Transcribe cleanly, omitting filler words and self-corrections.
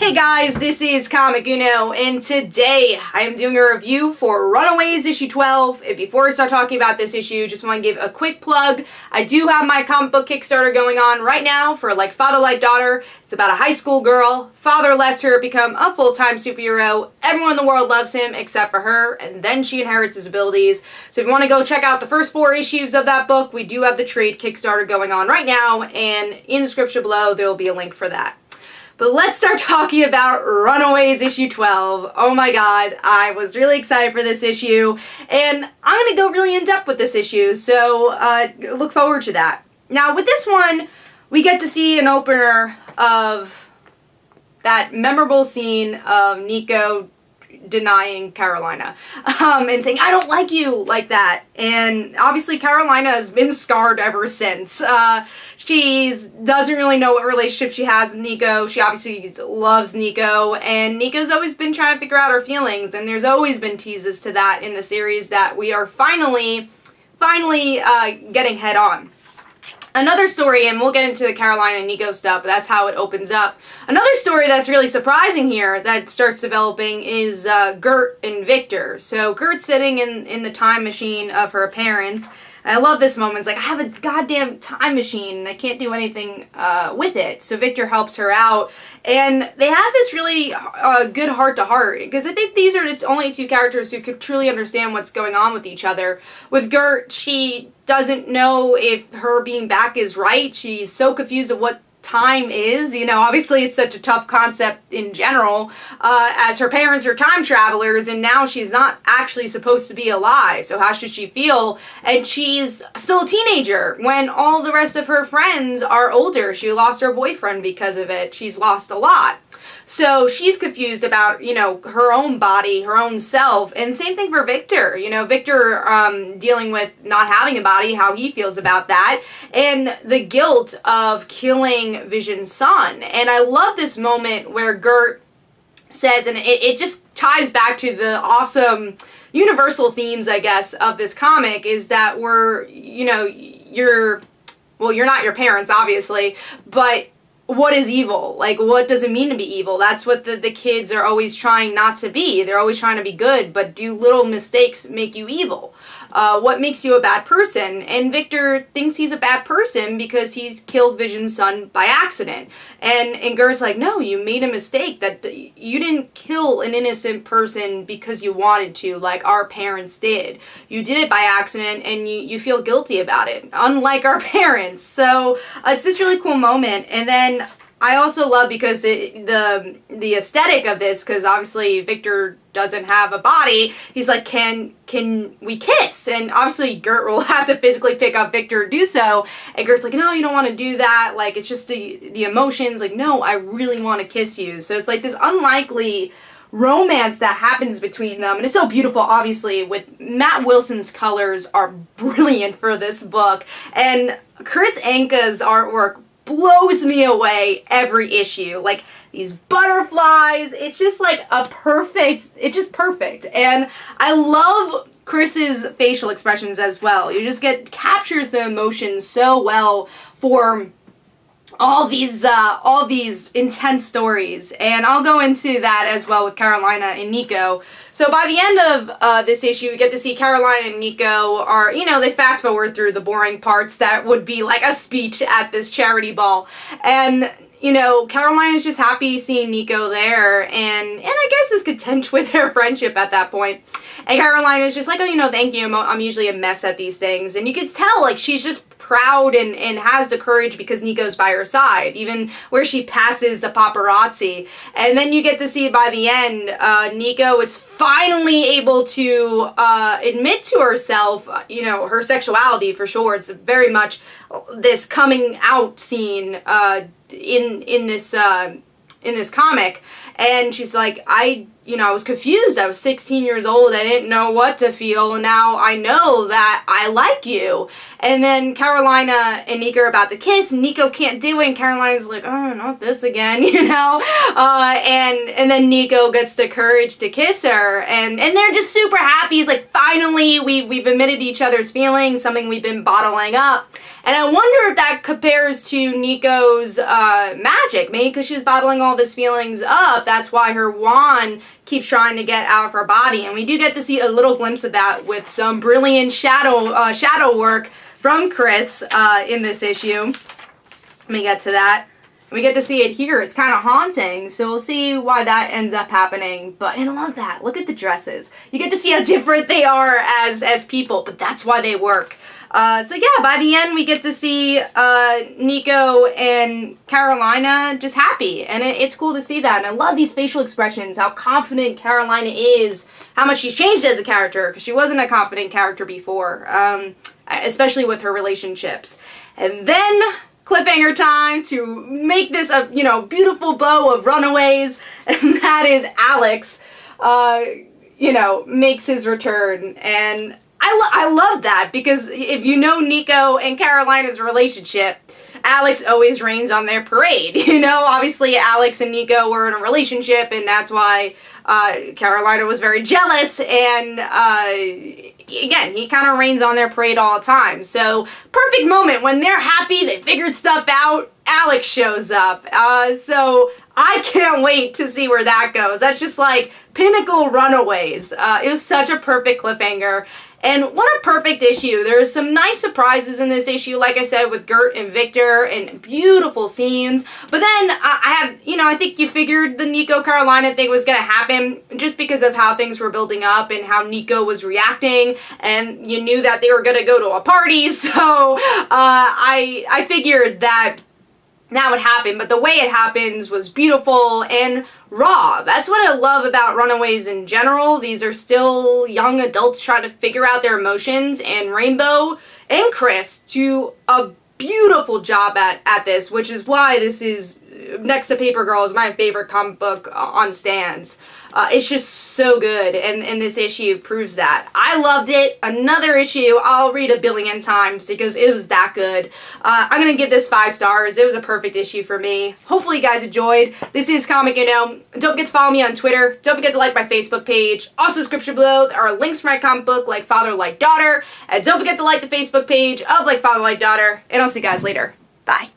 Hey guys, this is Comic Uno, and today I am doing a review for Runaways issue 12. And before I start talking about this issue, just want to give a quick plug. I do have my comic book Kickstarter going on right now for Father Like Daughter. It's about a high school girl. Father left her, become a full-time superhero. Everyone in the world loves him except for her, and then she inherits his abilities. So if you want to go check out the first 4 issues of that book, we do have the trade Kickstarter going on right now, and in the description below there will be a link for that. But let's start talking about Runaways issue 12. Oh my god, I was really excited for this issue, and I'm going to go really in depth with this issue, so look forward to that. Now with this one, we get to see an opener of that memorable scene of Nico denying Carolina and saying, "I don't like you," like that. And obviously Carolina has been scarred ever since. She doesn't really know what relationship she has with Nico. She obviously loves Nico, and Nico's always been trying to figure out her feelings, and there's always been teases to that in the series that we are finally getting head on. Another story, and we'll get into the Carolina and Nico stuff, but that's how it opens up. Another story that's really surprising here that starts developing is Gert and Victor. So Gert's sitting in the time machine of her parents. I love this moment. It's like, I have a goddamn time machine and I can't do anything with it. So Victor helps her out, and they have this really good heart-to-heart, because I think these are the only 2 characters who could truly understand what's going on with each other. With Gert, she doesn't know if her being back is right. She's so confused of what time is. You know, obviously it's such a tough concept in general, as her parents are time travelers and now she's not actually supposed to be alive, so how should she feel? And she's still a teenager when all the rest of her friends are older. She lost her boyfriend because of it. She's lost a lot. So she's confused about, you know, her own body, her own self, and same thing for Victor. You know, Victor dealing with not having a body, how he feels about that, and the guilt of killing Vision's son. And I love this moment where Gert says, and it just ties back to the awesome universal themes, I guess, of this comic, is that you're not your parents, obviously, but what is evil? Like, what does it mean to be evil? That's what the kids are always trying not to be. They're always trying to be good, but do little mistakes make you evil? What makes you a bad person? And Victor thinks he's a bad person because he's killed Vision's son by accident. And Gert's like, no, you made a mistake. That you didn't kill an innocent person because you wanted to, like our parents did. You did it by accident, and you feel guilty about it, unlike our parents. So it's this really cool moment. And then I also love, because the aesthetic of this, because obviously Victor doesn't have a body, he's like, can we kiss? And obviously Gert will have to physically pick up Victor to do so, and Gert's like, no, you don't want to do that, like, it's just the emotions, like, no, I really want to kiss you. So it's like this unlikely romance that happens between them, and it's so beautiful. Obviously, with Matt Wilson's colors are brilliant for this book, and Chris Anka's artwork blows me away every issue. Like, these butterflies, it's just like it's just perfect. And I love Chris's facial expressions as well. You just captures the emotions so well for all these intense stories, and I'll go into that as well with Carolina and Nico. So by the end of this issue, we get to see Carolina and Nico are, you know, they fast forward through the boring parts that would be like a speech at this charity ball, and you know, Carolina's just happy seeing Nico there, and I guess is content with their friendship at that point. And Carolina's just like, oh, you know, thank you, I'm usually a mess at these things. And you can tell, like, she's just proud and has the courage because Nico's by her side, even where she passes the paparazzi. And then you get to see by the end, Nico is finally able to admit to herself, you know, her sexuality for sure. It's very much this coming out scene in this comic. And she's like, I was confused. I was 16 years old. I didn't know what to feel. And now I know that I like you. And then Carolina and Nico are about to kiss, and Nico can't do it. And Carolina's like, oh, not this again, you know? And then Nico gets the courage to kiss her. And they're just super happy. He's like, finally, we've admitted each other's feelings, something we've been bottling up. And I wonder if that compares to Nico's magic. Maybe because she's bottling all these feelings up, that's why her wand keeps trying to get out of her body. And we do get to see a little glimpse of that with some brilliant shadow work from Chris in this issue. Let me get to that. We get to see it here. It's kind of haunting, so we'll see why that ends up happening. But and I love that. Look at the dresses. You get to see how different they are as people, but that's why they work. So yeah, by the end we get to see Nico and Carolina just happy, and it's cool to see that. And I love these facial expressions, how confident Carolina is, how much she's changed as a character, because she wasn't a confident character before, especially with her relationships. And then cliffhanger time to make this a beautiful bow of Runaways, and that is Alex makes his return. And I love that, because if you know Nico and Carolina's relationship, Alex always rains on their parade. Obviously Alex and Nico were in a relationship, and that's why Carolina was very jealous, and again, he kind of rains on their parade all the time. So, perfect moment when they're happy, they figured stuff out, Alex shows up. So I can't wait to see where that goes. That's just like pinnacle Runaways. It was such a perfect cliffhanger. And what a perfect issue. There's some nice surprises in this issue, like I said, with Gert and Victor, and beautiful scenes. But then I think you figured the Nico Carolina thing was going to happen just because of how things were building up and how Nico was reacting, and you knew that they were going to go to a party. So I figured that would happen, but the way it happens was beautiful and raw. That's what I love about Runaways in general. These are still young adults trying to figure out their emotions, and Rainbow and Chris do a beautiful job at this, which is why this is, next to Paper Girl, is my favorite comic book on stands. It's just so good, and this issue proves that. I loved it. Another issue I'll read a billion times because it was that good. I'm going to give this 5 stars. It was a perfect issue for me. Hopefully you guys enjoyed. This is Comic Uno. Don't forget to follow me on Twitter. Don't forget to like my Facebook page. Also, description below there are links for my comic book, Like Father, Like Daughter. And don't forget to like the Facebook page of Like Father, Like Daughter. And I'll see you guys later. Bye.